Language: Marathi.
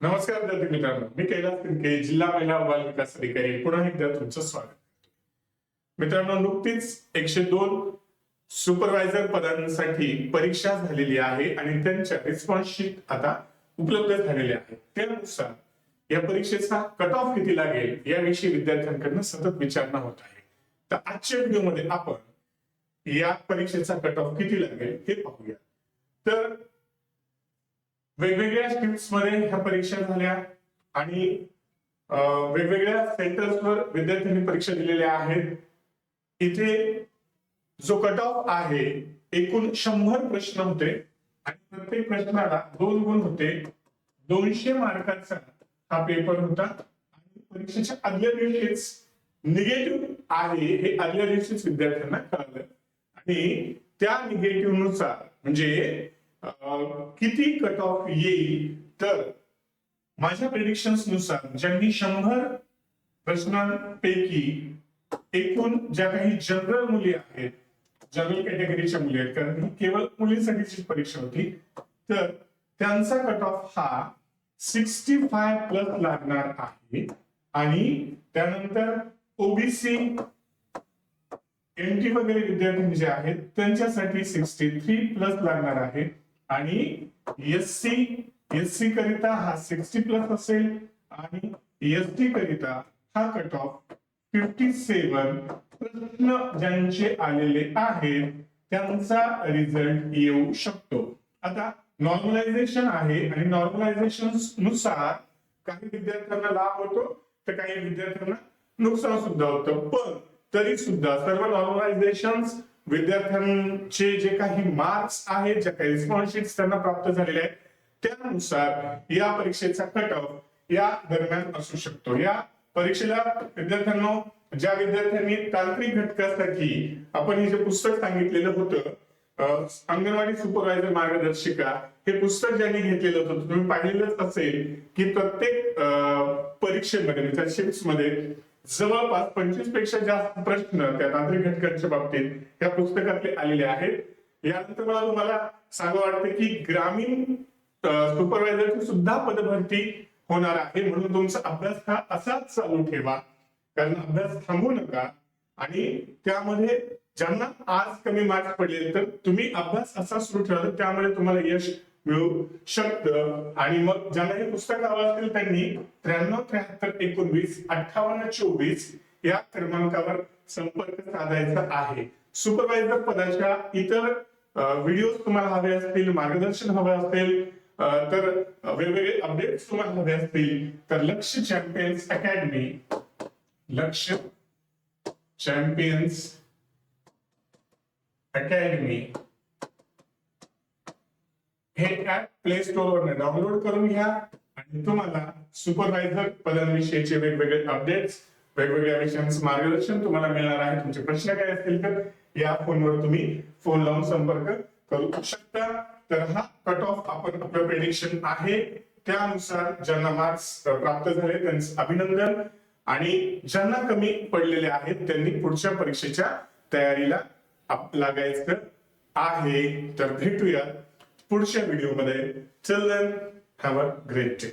नमस्कार विद्यार्थी मित्रांनो, मी कैलास तिनके, जिल्हा महिला व बाल विकास अधिकारी, पुन्हा एकदा तुमचं स्वागत. मित्रांनो, नुकतीच 102 सुपरवायझर पदांसाठी परीक्षा झालेली आहे आणि त्यांच्या रिस्पॉन्स शीट आता उपलब्ध झालेले आहेत. त्यानुसार या परीक्षेचा कट ऑफ किती लागेल याविषयी विद्यार्थ्यांकडून सतत विचारणा होत आहे. तर आजच्या व्हिडिओमध्ये आपण या परीक्षेचा कट ऑफ किती लागेल हे पाहूया. तर वेगवेगळ्या शिफ्ट्समध्ये ह्या परीक्षा झाल्या आणि वेगवेगळ्या सेंटर्सवर विद्यार्थ्यांनी परीक्षा दिलेल्या आहेत. इथे जो कट ऑफ आहे एकूण 100 प्रश्न होते आणि प्रत्येक प्रश्नाला 2 गुण होते. 200 मार्काचा हा पेपर होता आणि परीक्षेच्या आदल्या दिवशीच निगेटिव्ह आहे हे आदल्या दिवशीच विद्यार्थ्यांना कळलं आणि त्या निगेटिव्ह नुसार म्हणजे किती कट ऑफ येईल तर माझ्या प्रेडिक्शन्स नुसार ज्यांनी 100 प्रश्नांपैकी एकूण ज्या काही जनरल मुली आहेत, जनरल कॅटेगरीच्या मुली आहेत, कारण ही केवळ मुलींसाठीची परीक्षा होती, तर त्यांचा कट ऑफ हा 65 प्लस लागणार आहे आणि त्यानंतर ओबीसी एनटी वगैरे विद्यार्थी जे आहेत त्यांच्यासाठी 63 प्लस लागणार आहे आणि एससी करिता हा 60 प्लस असेल आणि एसटी करिता हा कट ऑफ 57 प्रश्न ज्यांचे आलेले आहेत त्यांचा रिझल्ट येऊ शकतो. आता नॉर्मलायझेशन आहे आणि नॉर्मलायझेशन नुसार काही विद्यार्थ्यांना लाभ होतो तर काही विद्यार्थ्यांना नुकसान सुद्धा होतं, पण तरी सुद्धा सर्व नॉर्मलायझेशन विद्यार्थ्यांचे जे काही मार्क्स आहेत, जे काही रिस्पॉन्स शीट्स त्यांना प्राप्त झालेले आहेत त्यानुसार या परीक्षेचा कट ऑफ या दरम्यान असू शकतो. या परीक्षेला विद्यार्थ्यांना ज्या विद्यार्थ्यांनी तांत्रिक घटकासाठी आपण हे जे पुस्तक सांगितलेलं होतं अंगणवाडी सुपरवायझर मार्गदर्शिका, हे पुस्तक ज्यांनी घेतलेलं होतं तुम्ही पाहिलेलंच असेल की प्रत्येक परीक्षेमध्ये त्या शीट्स मध्ये जवळपास 25 पेक्षा जास्त प्रश्न त्या तांत्रिक घटकांच्या बाबतीत या पुस्तकातले आलेले आहेत. यानंतर मला तुम्हाला सांगावं वाटतं की ग्रामीण सुपरवायझरची सुद्धा पदभरती होणार आहे, म्हणून तुमचा अभ्यास हा असाच चालू ठेवा, कारण अभ्यास थांबवू नका. आणि त्यामध्ये ज्यांना आज कमी मार्क्स पडले तर तुम्ही अभ्यास असा सुरू ठेवा तर त्यामुळे तुम्हाला यश मिळू शकतं. आणि मग ज्यांना हे पुस्तक हवं असेल त्यांनी 93 73 19 58 24 या क्रमांकावर संपर्क साधायचा आहे. सुपरवायझर पदाच्या इतर व्हिडिओ तुम्हाला हवे असतील, मार्गदर्शन हवं असेल तर वेगवेगळे अपडेट्स तुम्हाला हवे असतील तर लक्ष चॅम्पियन्स अकॅडमी, लक्ष चॅम्पियन्स अकॅडमी हे ऍप प्ले स्टोर वर डाउनलोड करून घ्या आणि तुम्हाला सुपरवायझर पदांविषयीचे वेगवेगळे अपडेट्स, वेगवेगळ्या विषयांचं मार्गदर्शन तुम्हाला मिळणार आहे. तुमचे प्रश्न काय असतील तर या फोनवर तुम्ही फोन लावून संपर्क करू शकता. तर हा कट ऑफ आपण आपलं प्रेडिक्शन आहे, त्यानुसार ज्यांना मार्क्स प्राप्त झाले त्यांचं अभिनंदन आणि ज्यांना कमी पडलेले आहेत त्यांनी पुढच्या परीक्षेच्या तयारीला लागायचं आहे. तर भेटूया पुढच्या व्हिडिओमध्ये. Till then have a great day.